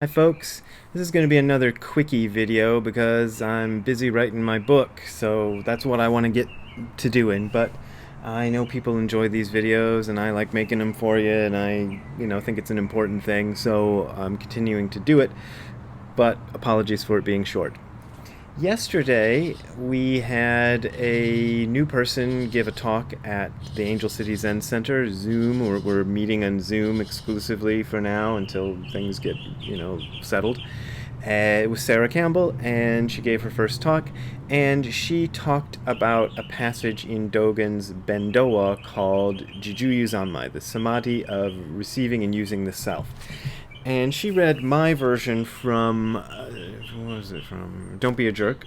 Hi folks, this is going to be another quickie video because I'm busy writing my book, so that's what I want to get to doing. But I know people enjoy these videos and I like making them for you, and I think it's an important thing, so I'm continuing to do it. But apologies for it being short. Yesterday, we had a new person give a talk at the Angel City Zen Center, Zoom. We're meeting on Zoom exclusively for now until things get, settled. It was Sarah Campbell, and she gave her first talk, and she talked about a passage in Dogen's Bendowa called Jijuyu Zanmai, the samadhi of receiving and using the self. And she read my version from, what was it from? Don't Be a Jerk.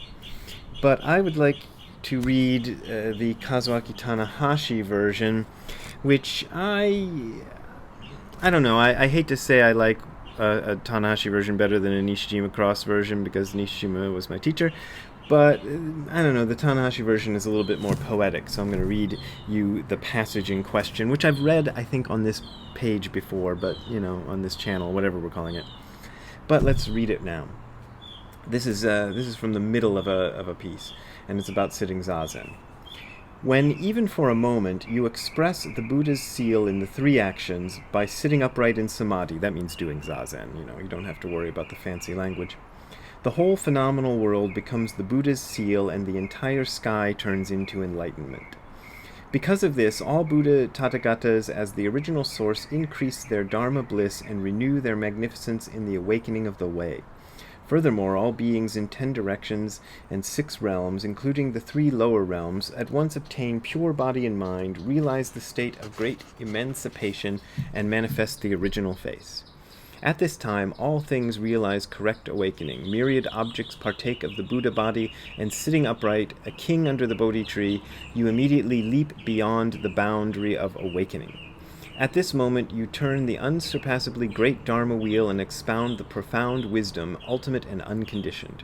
But I would like to read the Kazuaki Tanahashi version, which I don't know. I hate to say I like a Tanahashi version better than a Nishijima Cross version because Nishijima was my teacher. But I don't know, the Tanahashi version is a little bit more poetic, so I'm going to read you the passage in question, which I've read, I think, on this page before, but, on this channel, whatever we're calling it. But let's read it now. This is from the middle of a piece, and it's about sitting zazen. When, even for a moment, you express the Buddha's seal in the three actions by sitting upright in samadhi, that means doing zazen, you don't have to worry about the fancy language. The whole phenomenal world becomes the Buddha's seal, and the entire sky turns into enlightenment. Because of this, all Buddha Tathagatas as the original source increase their Dharma bliss and renew their magnificence in the awakening of the way. Furthermore, all beings in 10 directions and 6 realms, including the 3 lower realms, at once obtain pure body and mind, realize the state of great emancipation, and manifest the original face. At this time, all things realize correct awakening. Myriad objects partake of the Buddha body, and sitting upright, a king under the Bodhi tree, you immediately leap beyond the boundary of awakening. At this moment, you turn the unsurpassably great Dharma wheel and expound the profound wisdom, ultimate and unconditioned.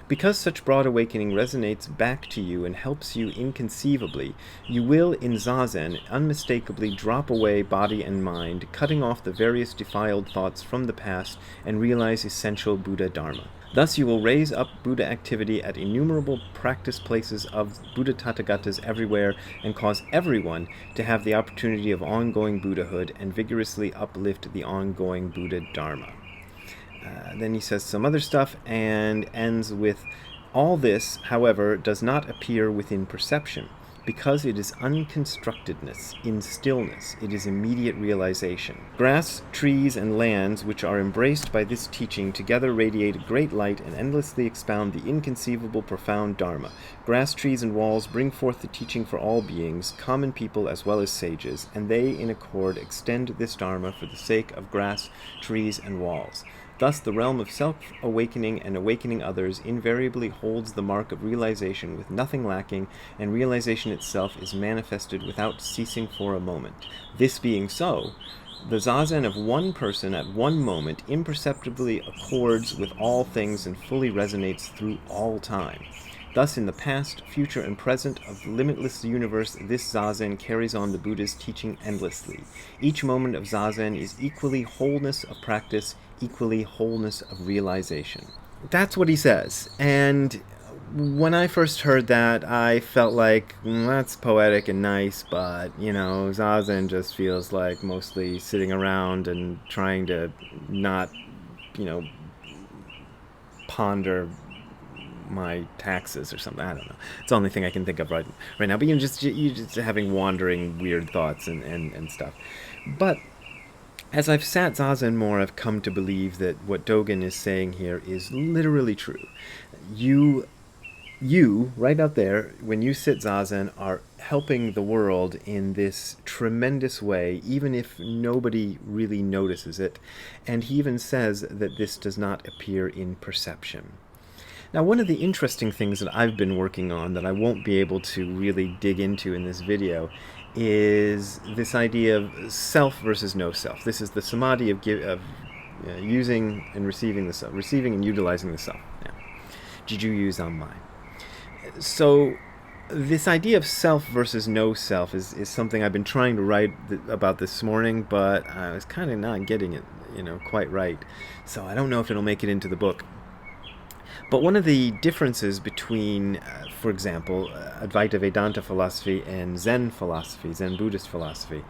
Because such broad awakening resonates back to you and helps you inconceivably, you will, in zazen, unmistakably drop away body and mind, cutting off the various defiled thoughts from the past, and realize essential Buddha Dharma. Thus you will raise up Buddha activity at innumerable practice places of Buddha Tathagatas everywhere, and cause everyone to have the opportunity of ongoing Buddhahood, and vigorously uplift the ongoing Buddha Dharma. Then he says some other stuff and ends with, all this, however, does not appear within perception, because it is unconstructedness, in stillness, it is immediate realization. Grass, trees, and lands which are embraced by this teaching together radiate a great light and endlessly expound the inconceivable profound Dharma. Grass, trees, and walls bring forth the teaching for all beings, common people as well as sages, and they, in accord, extend this Dharma for the sake of grass, trees, and walls. Thus, the realm of self-awakening and awakening others invariably holds the mark of realization with nothing lacking, and realization itself is manifested without ceasing for a moment. This being so, the zazen of one person at one moment imperceptibly accords with all things and fully resonates through all time. Thus, in the past, future, and present of the limitless universe, this zazen carries on the Buddha's teaching endlessly. Each moment of zazen is equally wholeness of practice, equally wholeness of realization. That's what he says. And when I first heard that, I felt like, that's poetic and nice, but, zazen just feels like mostly sitting around and trying to not, ponder my taxes or something. I don't know. It's the only thing I can think of right now. But you're just having wandering weird thoughts and stuff. But as I've sat zazen more, I've come to believe that what Dogen is saying here is literally true. You right out there, when you sit zazen, are helping the world in this tremendous way, even if nobody really notices it. And he even says that this does not appear in perception. Now, one of the interesting things that I've been working on that I won't be able to really dig into in this video is this idea of self versus no self. This is the samadhi of using and receiving the self, receiving and utilizing the self. Yeah. Jijuyu Zanmai. So This idea of self versus no self is something I've been trying to write about this morning, but I was kind of not getting it, quite right. So I don't know if it'll make it into the book. But one of the differences between, for example, Advaita Vedanta philosophy and Zen philosophy, Zen Buddhist philosophy,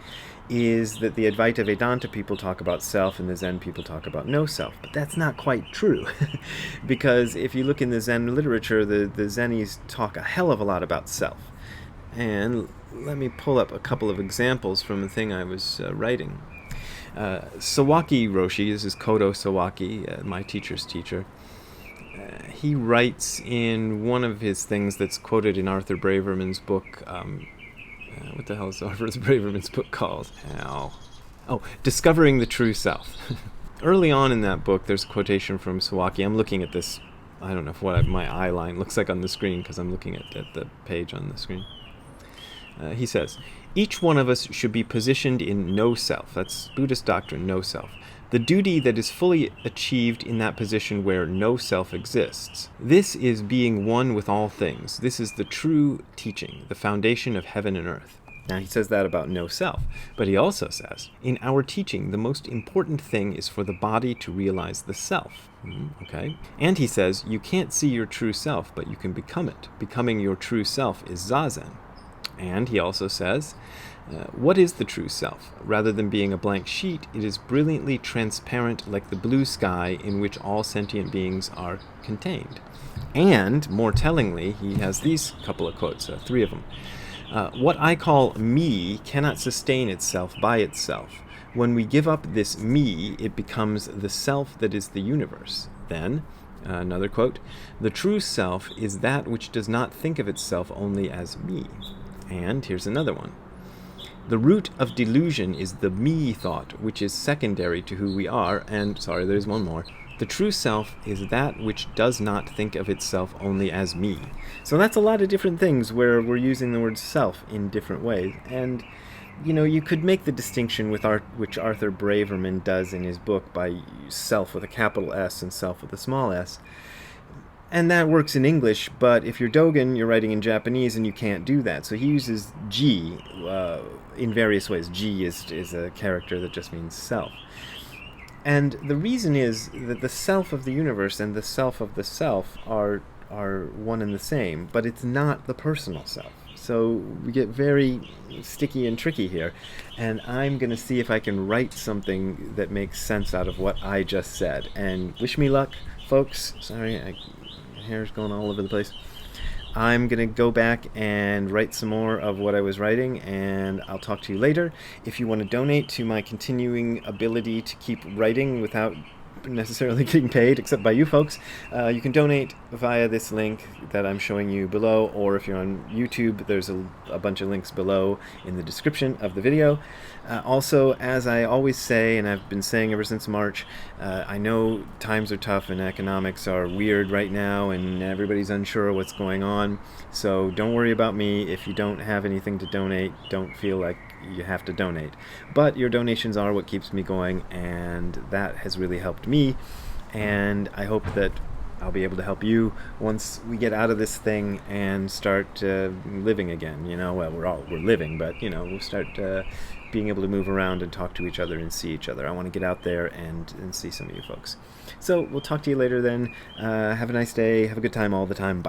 is that the Advaita Vedanta people talk about self and the Zen people talk about no self. But that's not quite true. Because if you look in the Zen literature, the Zenis talk a hell of a lot about self. And let me pull up a couple of examples from a thing I was writing. Sawaki Roshi, this is Kodo Sawaki, my teacher's teacher. He writes in one of his things that's quoted in Arthur Braverman's book. What the hell is Arthur Braverman's book called? Discovering the True Self. Early on in that book, there's a quotation from Sawaki. I'm looking at this. I don't know what my eye line looks like on the screen because I'm looking at the page on the screen. He says, "Each one of us should be positioned in no self." That's Buddhist doctrine, no self. The duty that is fully achieved in that position where no self exists. This is being one with all things. This is the true teaching, the foundation of heaven and earth. Now he says that about no self, but he also says, in our teaching, the most important thing is for the body to realize the self. Okay? And he says, you can't see your true self, but you can become it. Becoming your true self is Zazen. And he also says, what is the true self? Rather than being a blank sheet, it is brilliantly transparent like the blue sky in which all sentient beings are contained. And, more tellingly, he has these couple of quotes, 3 of them. What I call me cannot sustain itself by itself. When we give up this me, it becomes the self that is the universe. Then, another quote, the true self is that which does not think of itself only as me. And here's another one. The root of delusion is the me thought, which is secondary to who we are, and, there's one more. The true self is that which does not think of itself only as me. So that's a lot of different things where we're using the word self in different ways. And, you could make the distinction which Arthur Braverman does in his book by self with a capital S and self with a small s. And that works in English, but if you're Dogen, you're writing in Japanese and you can't do that. So he uses ji in various ways. Ji is a character that just means self. And the reason is that the self of the universe and the self of the self are one and the same, but it's not the personal self. So we get very sticky and tricky here. And I'm going to see if I can write something that makes sense out of what I just said. And wish me luck, folks. Sorry, my hair's going all over the place. I'm going to go back and write some more of what I was writing, and I'll talk to you later. If you want to donate to my continuing ability to keep writing without necessarily getting paid, except by you folks, you can donate via this link that I'm showing you below, or if you're on YouTube, there's a bunch of links below in the description of the video. Also, as I always say, and I've been saying ever since March, I know times are tough and economics are weird right now and everybody's unsure what's going on, so don't worry about me. If you don't have anything to donate, don't feel like you have to donate. But your donations are what keeps me going, and that has really helped me, and I hope that I'll be able to help you once we get out of this thing and start living again. Well, we're living, but we'll start being able to move around and talk to each other and see each other. I want to get out there and see some of you folks. So we'll talk to you later then. Have a nice day. Have a good time all the time. Bye.